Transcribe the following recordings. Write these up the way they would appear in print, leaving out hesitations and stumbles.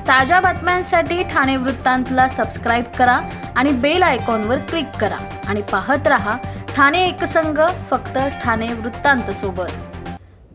ताज्या बातम्यांसाठी ठाणे वृत्तांतला सबस्क्राईब करा आणि बेल आयकॉनवर क्लिक करा आणि पाहत रहा ठाणे एकसंघ, फक्त ठाणे वृत्तांत सोबत।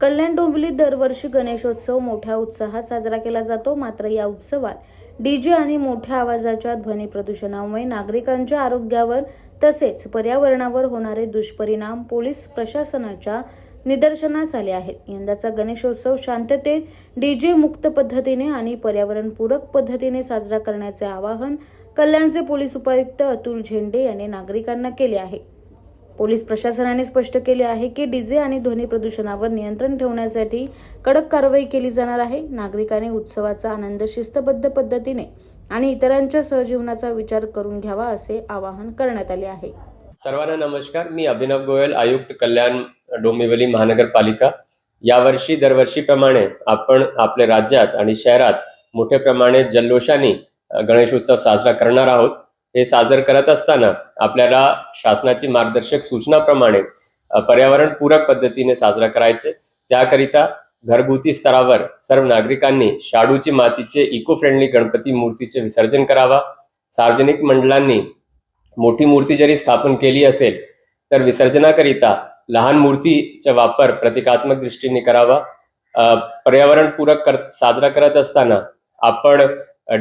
कल्याण डोंबिवलीत दरवर्षी गणेशोत्सव मोठ्या उत्साहात साजरा केला जातो। मात्र या उत्सवात डीजे आणि मोठ्या आवाजाच्या ध्वनी प्रदूषणामुळे नागरिकांच्या आरोग्यावर तसेच पर्यावरणावर होणारे दुष्परिणाम पोलीस प्रशासनाच्या निदर्शनास आले आहेत। यंदाचा गणेशोत्सव शांततेत, डीजे मुक्त पद्धतीने आणि पर्यावरणपूरक पद्धतीने साजरा करण्याचे आवाहन कल्याणचे पोलीस उपायुक्त अतुल झेंडे यांनी नागरिकांना केले आहे। पोलीस प्रशासनाने स्पष्ट केले आहे की डीजे आणि ध्वनी प्रदूषणावर नियंत्रण ठेवण्यासाठी कडक कारवाई केली जाणार आहे। नागरिकांनी उत्सवाचा आनंद शिस्तबद्ध पद्धतीने आणि इतरांच्या सहजीवनाचा विचार करून घ्यावा असे आवाहन करण्यात आले आहे। सर्वांना नमस्कार। मी अभिनव गोयल, आयुक्त कल्याण डोंबिवली महानगरपालिका। यावर्षी दरवर्षीप्रमाणे आपण आपल्या राज्यात आणि शहरात मोठ्या प्रमाणात जल्लोषाने गणेशोत्सव साजरा करणार आहोत। हे साजर करत असताना आपल्याला शासनाची मार्गदर्शक सूचनाप्रमाणे पर्यावरणपूरक पद्धतीने साजरा करायचे। त्याकरिता घरगुती स्तरावर सर्व नागरिकांनी शाडूची मातीचे इको फ्रेंडली गणपती मूर्तीचे विसर्जन करावा। सार्वजनिक मंडळांनी मोठी मूर्ती जरी स्थापन केली असेल तर विसर्जनाकरिता लहान मूर्तीचा वापर प्रतिकात्मक दृष्टीने करावा। पर्यावरणपूरक साजरा करत असताना आपण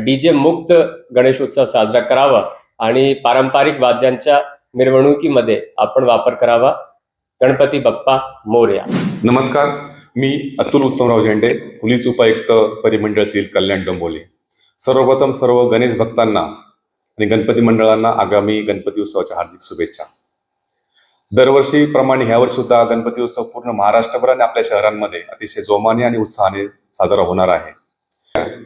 डीजे मुक्त गणेशोत्सव साजरा करावा आणि पारंपरिक वाद्यांच्या मिरवणुकीमध्ये आपण वापर करावा। गणपती बाप्पा मोरया। नमस्कार, मी अतुल उत्तमराव झेंडे, पोलीस उपायुक्त परिमंडळातील कल्याण डोंबिवली। सर्वप्रथम सर्व गणेश भक्तांना आणि गणपती मंडळांना आगामी गणपती उत्सवाच्या हार्दिक शुभेच्छा। दरवर्षीप्रमाणे ह्यावर्षी सुद्धा गणपती उत्सव पूर्ण महाराष्ट्रभर आणि आपल्या शहरांमध्ये अतिशय जोमाने आणि उत्साहाने साजरा होणार आहे।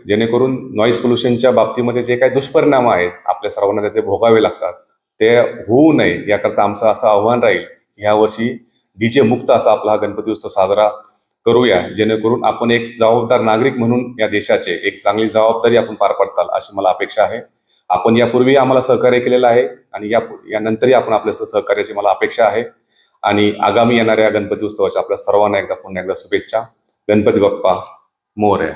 जेणेकरून नॉईज पोल्युशनच्या बाबतीमध्ये जे काही दुष्परिणाम आहेत आपल्या सर्वांना त्याचे भोगावे लागतात ते होऊ नये याकरता आमचं असं आव्हान राहील की यावर्षी डीजे मुक्त असा आपला हा गणपती उत्सव साजरा करूया, जेणेकरून आपण एक जबाबदार नागरिक म्हणून या देशाचे एक चांगली जबाबदारी आपण पार पाडताल अशी मला अपेक्षा आहे। आपण यापूर्वी आम्हाला सहकार्य केलेलं आहे आणि यानंतरही आपण आपल्या सहकार्याची मला अपेक्षा आहे आणि आगामी येणाऱ्या गणपती उत्सवाच्या आपल्या सर्वांना पुन्हा एकदा शुभेच्छा। गणपती बाप्पा मोरया।